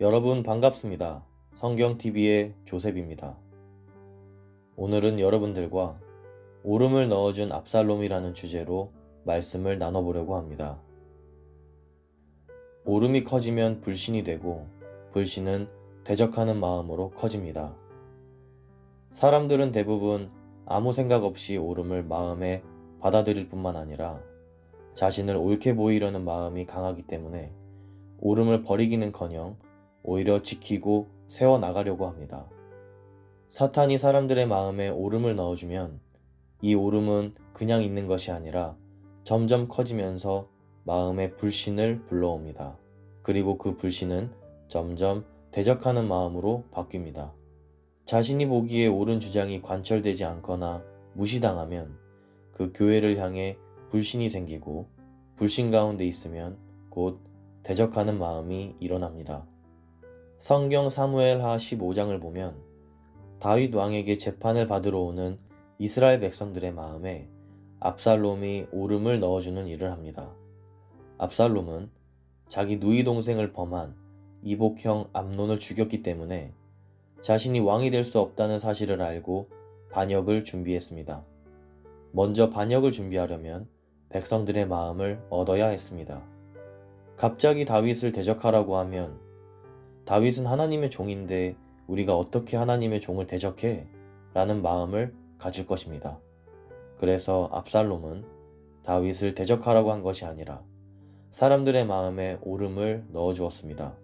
여러분 반갑습니다. 성경TV의 조셉입니다. 오늘은 여러분들과 오름을 넣어준 압살롬이라는 주제로 말씀을 나눠보려고 합니다. 오름이 커지면 불신이 되고 불신은 대적하는 마음으로 커집니다. 사람들은 대부분 아무 생각 없이 오름을 마음에 받아들일 뿐만 아니라 자신을 옳게 보이려는 마음이 강하기 때문에 오름을 버리기는커녕 오히려 지키고 세워나가려고 합니다. 사탄이 사람들의 마음에 오름을 넣어주면 이 오름은 그냥 있는 것이 아니라 점점 커지면서 마음에 불신을 불러옵니다. 그리고 그 불신은 점점 대적하는 마음으로 바뀝니다. 자신이 보기에 옳은 주장이 관철되지 않거나 무시당하면 그 교회를 향해 불신이 생기고 불신 가운데 있으면 곧 대적하는 마음이 일어납니다. 성경 사무엘하 15장을 보면 다윗 왕에게 재판을 받으러 오는 이스라엘 백성들의 마음에 압살롬이 오름을 넣어주는 일을 합니다. 압살롬은 자기 누이 동생을 범한 이복형 암논을 죽였기 때문에 자신이 왕이 될 수 없다는 사실을 알고 반역을 준비했습니다. 먼저 반역을 준비하려면 백성들의 마음을 얻어야 했습니다. 갑자기 다윗을 대적하라고 하면 다윗은 하나님의 종인데 우리가 어떻게 하나님의 종을 대적해? 라는 마음을 가질 것입니다. 그래서 압살롬은 다윗을 대적하라고 한 것이 아니라 사람들의 마음에 오름을 넣어 주었습니다.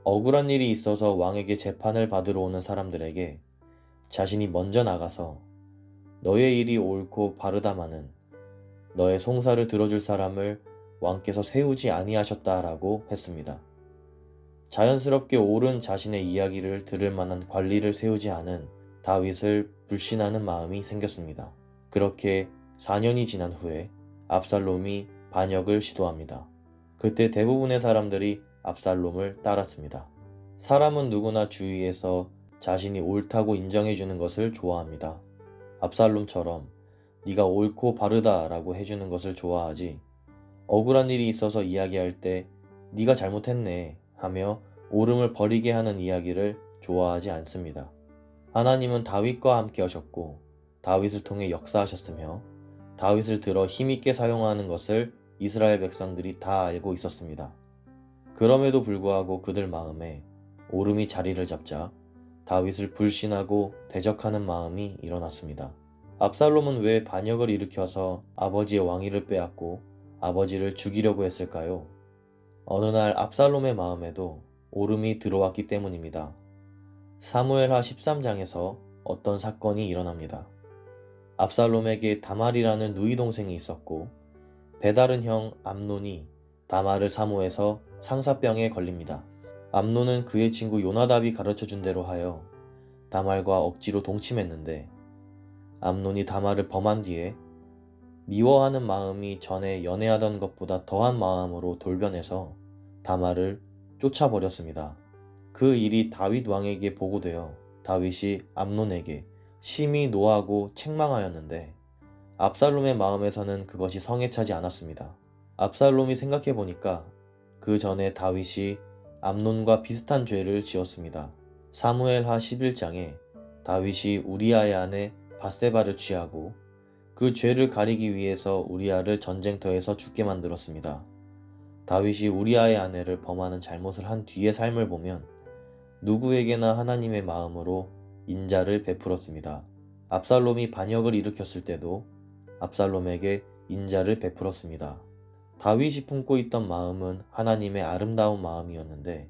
억울한 일이 있어서 왕에게 재판을 받으러 오는 사람들에게 자신이 먼저 나가서 너의 일이 옳고 바르다마는 너의 송사를 들어줄 사람을 왕께서 세우지 아니하셨다라고 했습니다. 자연스럽게 옳은 자신의 이야기를 들을 만한 관리를 세우지 않은 다윗을 불신하는 마음이 생겼습니다. 그렇게 4년이 지난 후에 압살롬이 반역을 시도합니다. 그때 대부분의 사람들이 압살롬을 따랐습니다. 사람은 누구나 주위에서 자신이 옳다고 인정해주는 것을 좋아합니다. 압살롬처럼 네가 옳고 바르다라고 해주는 것을 좋아하지, 억울한 일이 있어서 이야기할 때 네가 잘못했네 하며 오름을 버리게 하는 이야기를 좋아하지 않습니다. 하나님은 다윗과 함께 하셨고 다윗을 통해 역사하셨으며 다윗을 들어 힘있게 사용하는 것을 이스라엘 백성들이 다 알고 있었습니다. 그럼에도 불구하고 그들 마음에 오름이 자리를 잡자 다윗을 불신하고 대적하는 마음이 일어났습니다. 압살롬은 왜 반역을 일으켜서 아버지의 왕위를 빼앗고 아버지를 죽이려고 했을까요? 어느 날 압살롬의 마음에도 오름이 들어왔기 때문입니다. 사무엘하 13장에서 어떤 사건이 일어납니다. 압살롬에게 다말이라는 누이 동생이 있었고 베다른 형 암논이 다말을 사모해서 상사병에 걸립니다. 암논은 그의 친구 요나답이 가르쳐준 대로 하여 다말과 억지로 동침했는데 암논이 다말을 범한 뒤에 미워하는 마음이 전에 연애하던 것보다 더한 마음으로 돌변해서 다말을 쫓아버렸습니다. 그 일이 다윗 왕에게 보고되어 다윗이 암논에게 심히 노하고 책망하였는데 압살롬의 마음에서는 그것이 성에 차지 않았습니다. 압살롬이 생각해보니까 그 전에 다윗이 암논과 비슷한 죄를 지었습니다. 사무엘하 11장에 다윗이 우리아의 아내 밧세바를 취하고 그 죄를 가리기 위해서 우리아를 전쟁터에서 죽게 만들었습니다. 다윗이 우리아의 아내를 범하는 잘못을 한 뒤의 삶을 보면 누구에게나 하나님의 마음으로 인자를 베풀었습니다. 압살롬이 반역을 일으켰을 때도 압살롬에게 인자를 베풀었습니다. 다윗이 품고 있던 마음은 하나님의 아름다운 마음이었는데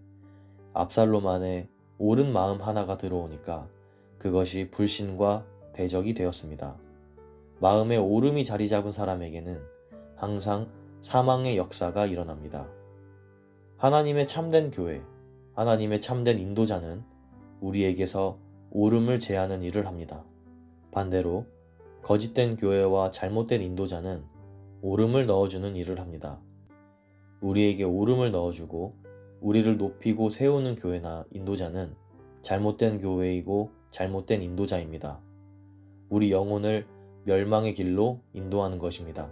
압살롬 안에 옳은 마음 하나가 들어오니까 그것이 불신과 대적이 되었습니다. 마음에 오름이 자리 잡은 사람에게는 항상 사망의 역사가 일어납니다. 하나님의 참된 교회, 하나님의 참된 인도자는 우리에게서 오름을 제하는 일을 합니다. 반대로 거짓된 교회와 잘못된 인도자는 오름을 넣어주는 일을 합니다. 우리에게 오름을 넣어주고 우리를 높이고 세우는 교회나 인도자는 잘못된 교회이고 잘못된 인도자입니다. 우리 영혼을 멸망의 길로 인도하는 것입니다.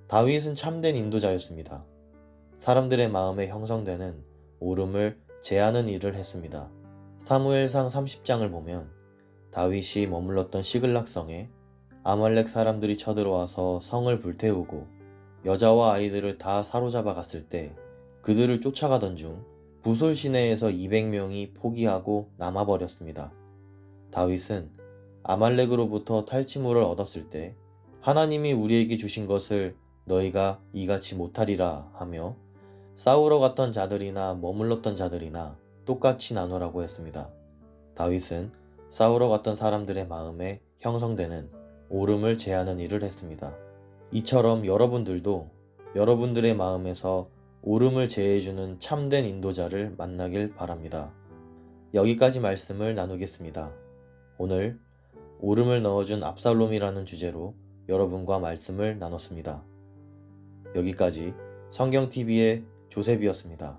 다윗은 참된 인도자였습니다. 사람들의 마음에 형성되는 오름을 제하는 일을 했습니다. 사무엘상 30장을 보면 다윗이 머물렀던 시글락 성에 아말렉 사람들이 쳐들어와서 성을 불태우고 여자와 아이들을 다 사로잡아 갔을 때 그들을 쫓아가던 중 부솔 시내에서 200명이 포기하고 남아버렸습니다. 다윗은 아말렉으로부터 탈취물을 얻었을 때 하나님이 우리에게 주신 것을 너희가 이같이 못하리라 하며 싸우러 갔던 자들이나 머물렀던 자들이나 똑같이 나누라고 했습니다. 다윗은 싸우러 갔던 사람들의 마음에 형성되는 오름을 제하는 일을 했습니다. 이처럼 여러분들도 여러분들의 마음에서 오름을 제해주는 참된 인도자를 만나길 바랍니다. 여기까지 말씀을 나누겠습니다. 오늘 오름을 넣어준 압살롬이라는 주제로 여러분과 말씀을 나눴습니다. 여기까지 성경TV의 조셉이었습니다.